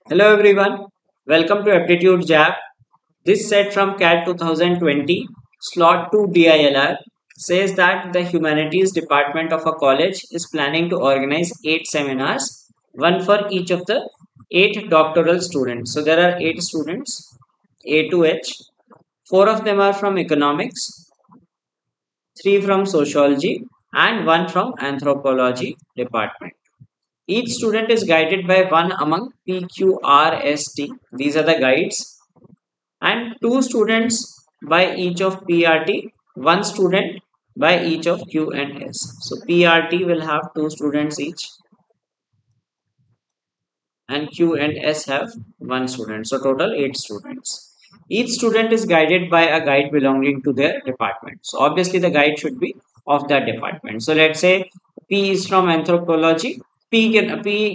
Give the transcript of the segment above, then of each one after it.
Hello everyone, welcome to Aptitude Jab. This set from CAT 2020, slot 2 DILR, says that the Humanities Department of a college is planning to organize 8 seminars, one for each of the 8 doctoral students. So there are 8 students, A to H. 4 of them are from economics, 3 from sociology, and 1 from anthropology department. Each student is guided by one among PQRST. These are the guides, and two students by each of PRT, one student by each of Q and S. So PRT will have two students each, and Q and S have one student. So total 8 students. Each student is guided by a guide belonging to their department. So obviously the guide should be of that department. So let's say P is from anthropology. P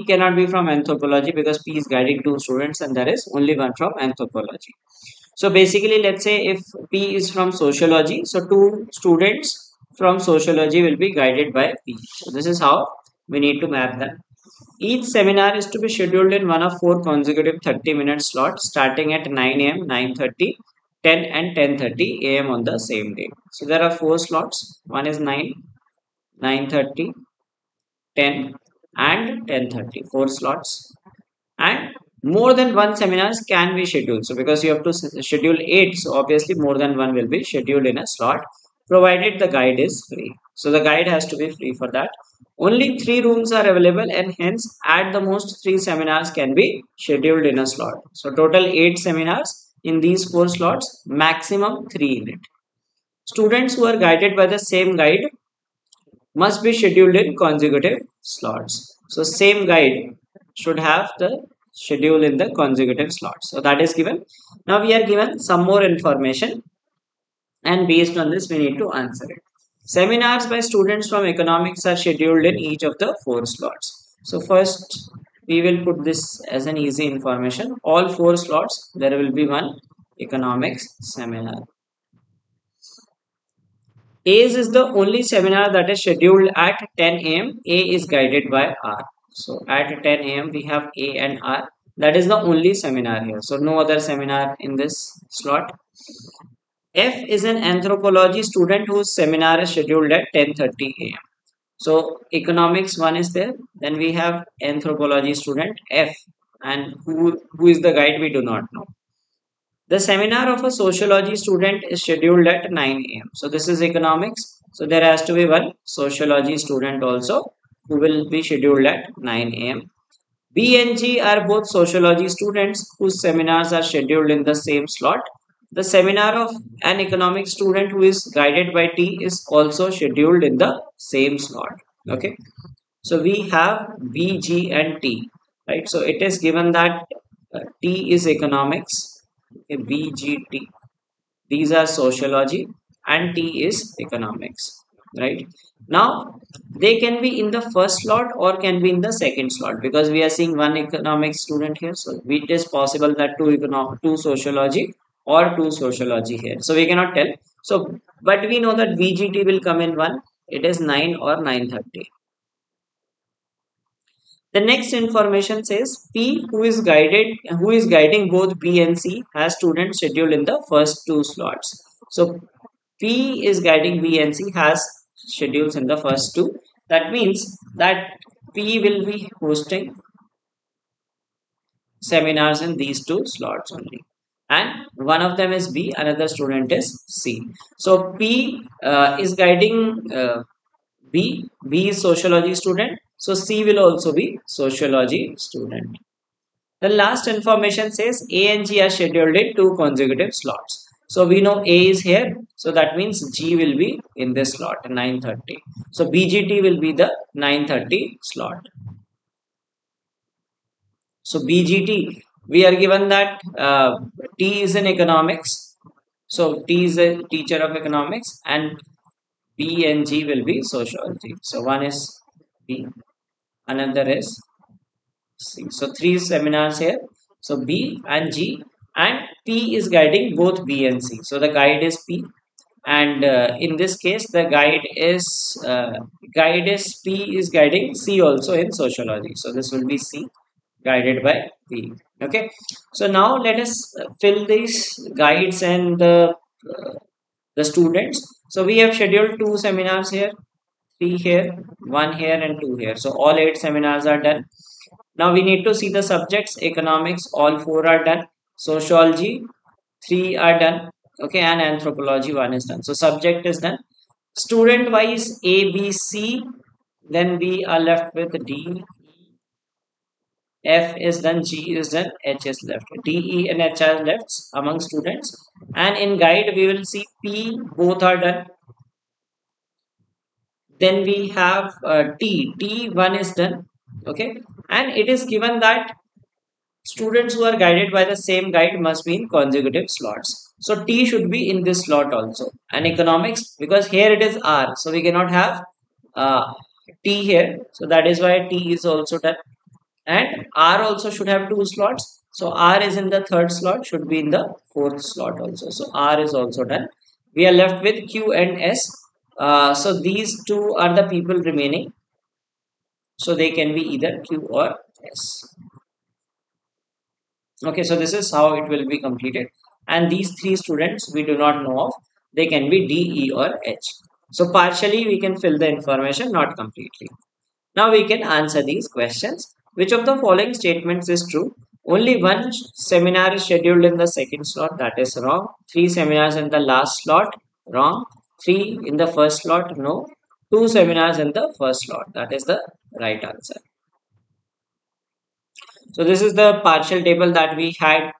cannot be from anthropology because P is guiding two students and there is only one from anthropology. So basically, let's say if P is from sociology, so two students from sociology will be guided by P. So this is how we need to map that. Each seminar is to be scheduled in one of 4 consecutive 30-minute slots starting at 9 a.m., 9:30, 10 and 10:30 a.m. on the same day. So there are 4 slots. One is 9, 9:30, 10 and 10:30. 4 slots. And more than one seminars can be scheduled. So because you have to schedule 8, so obviously more than one will be scheduled in a slot, provided the guide is free. So the guide has to be free for that. Only 3 rooms are available, and hence at the most 3 seminars can be scheduled in a slot. So total 8 seminars in these 4 slots, maximum 3 in it. Students who are guided by the same guide must be scheduled in consecutive slots. So same guide should have the schedule in the consecutive slots. So that is given. Now we are given some more information, and based on this we need to answer it. Seminars by students from economics are scheduled in each of the 4 slots. So first we will put this as an easy information. All 4 slots there will be one economics seminar. A's is the only seminar that is scheduled at 10 a.m. A is guided by R. So at 10 a.m. we have A and R. That is the only seminar here. So no other seminar in this slot. F is an anthropology student whose seminar is scheduled at 10:30 a.m. So economics one is there. Then we have anthropology student F, and who is the guide we do not know. The seminar of a sociology student is scheduled at 9 a.m. So this is economics. So there has to be one sociology student also who will be scheduled at 9 a.m. B and G are both sociology students whose seminars are scheduled in the same slot. The seminar of an economics student who is guided by T is also scheduled in the same slot. Okay. So we have B, G and T. Right. So it is given that T is economics. Okay, B, G, T. These are sociology and T is economics. Right. Now they can be in the first slot or can be in the second slot because we are seeing one economics student here. So it is possible that two sociology or two sociology here. So we cannot tell. So but we know that VGT will come in one. It is 9 or 9:30. The next information says P, who is guiding both B and C, has students scheduled in the first 2 slots. So P is guiding B and C has schedules in the first 2. That means that P will be hosting seminars in these 2 slots only. And one of them is B, another student is C. So P is guiding B is sociology student. So C will also be sociology student. The last information says A and G are scheduled in 2 consecutive slots. So we know A is here. So that means G will be in this slot 9:30. So BGT will be the 9:30 slot. So BGT, we are given that T is in economics. So T is a teacher of economics and B and G will be sociology. So one is B, another is C. So 3 seminars here. So B and G, and P is guiding both B and C. So the guide is P, and in this case the guide is P is guiding C also in sociology. So this will be C. guided by P. Okay. So now let us fill these guides and the students. So we have scheduled two seminars here, three here, one here, and two here. So all eight seminars are done. Now we need to see the subjects. Economics, all four are done. Sociology, three are done. Okay, and anthropology, one is done. So subject is done. Student wise, A, B, C. Then we are left with D, F is done, G is done, H is left. D, E, and H are left among students. And in guide, we will see P, both are done. Then we have T, one is done. Okay, and it is given that students who are guided by the same guide must be in consecutive slots. So T should be in this slot also. And economics, because here it is R, so we cannot have uh, T here. So that is why T is also done. And R also should have two slots. So R is in the third slot, should be in the fourth slot also. So R is also done. We are left with Q and S. So these two are the people remaining. So they can be either Q or S. Okay, so this is how it will be completed. And these three students we do not know of. They can be D, E, or H. So partially we can fill the information, not completely. Now we can answer these questions. Which of the following statements is true? Only one seminar is scheduled in the second slot. That is wrong. Three seminars in the last slot. Wrong. Three in the first slot. No. Two seminars in the first slot. That is the right answer. So this is the partial table that we had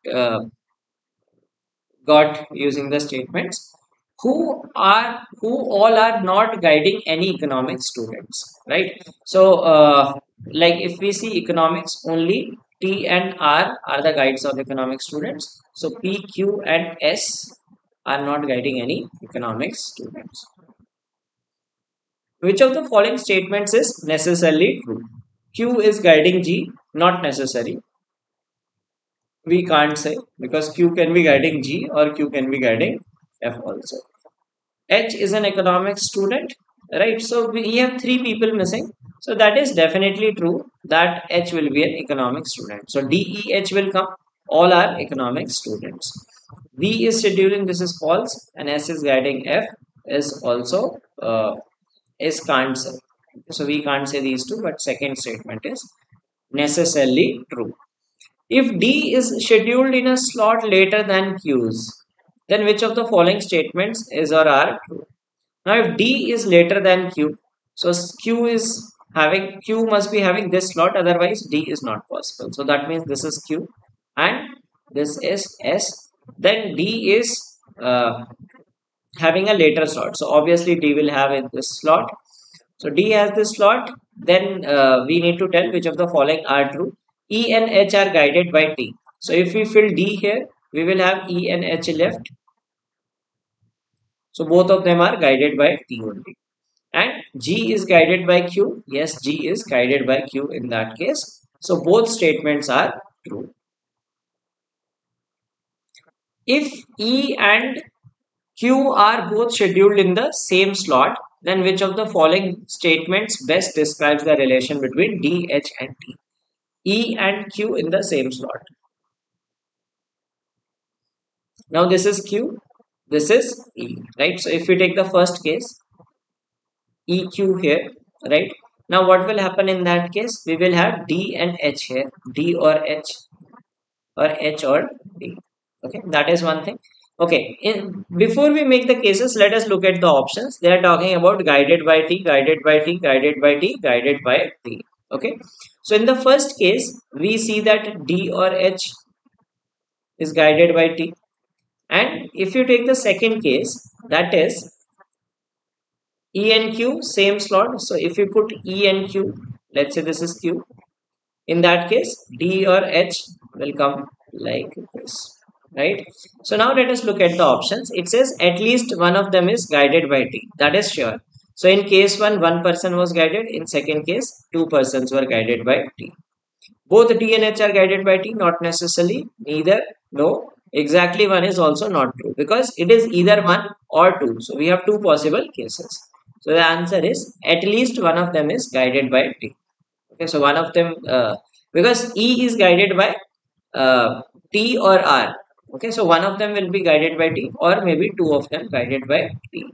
got using the statements. Who all are not guiding any economics students, right? So like if we see economics, only T and R are the guides of economic students. So P, Q, and S are not guiding any economics students. Which of the following statements is necessarily true? Q is guiding G, not necessary. We can't say, because Q can be guiding G or Q can be guiding F also. H is an economics student, right? So we have three people missing. So that is definitely true that H will be an economic student. So D, E, H will come. All are economic students. V is scheduling. This is false, and S is guiding F is also is can't say. So we can't say these two, but second statement is necessarily true. If D is scheduled in a slot later than Q's, then which of the following statements is or are true? Now, if D is later than Q, so Q must be having this slot, otherwise D is not possible. So that means this is Q and this is S. Then D is having a later slot. So obviously D will have in this slot. So D has this slot. Then we need to tell which of the following are true. E and H are guided by T. So if we fill D here, we will have E and H left. So both of them are guided by T only. And G is guided by Q. Yes, G is guided by Q in that case. So both statements are true. If E and Q are both scheduled in the same slot, then which of the following statements best describes the relation between D, H, and T? E and Q in the same slot. Now this is Q, this is E, right? So if we take the first case, EQ here, right? Now what will happen in that case? We will have D and H here, D or H or D. Okay, that is one thing. Okay, before we make the cases, let us look at the options. They are talking about guided by T, guided by T, guided by T, guided by T. Okay, so in the first case, we see that D or H is guided by T. And if you take the second case, that is E and Q, same slot. So if you put E and Q, let's say this is Q. In that case, D or H will come like this, right? So now let us look at the options. It says at least one of them is guided by T. That is sure. So in case one person was guided. In second case, two persons were guided by T. Both D and H are guided by T, not necessarily. Neither, no. Exactly one is also not true because it is either one or two. So we have two possible cases. So the answer is at least one of them is guided by T. Okay, so one of them because E is guided by T or R. Okay, so one of them will be guided by T, or maybe two of them guided by T.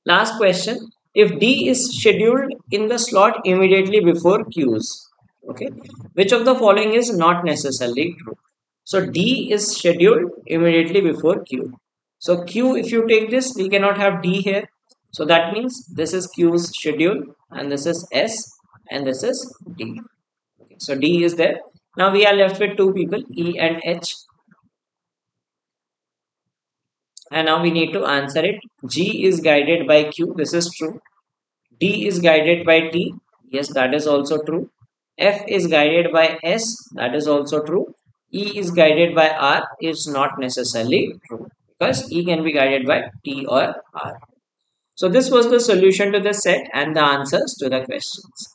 Last question. If D is scheduled in the slot immediately before Q's, okay, which of the following is not necessarily true? So D is scheduled immediately before Q. So Q, if you take this, we cannot have D here. So that means this is Q's schedule, and this is S, and this is D. Okay, so D is there. Now we are left with two people, E and H, and now we need to answer it. G is guided by Q. This is true. D is guided by T. Yes, that is also true. F is guided by S. That is also true. E is guided by R is not necessarily true, because E can be guided by T or R. So this was the solution to the set and the answers to the questions.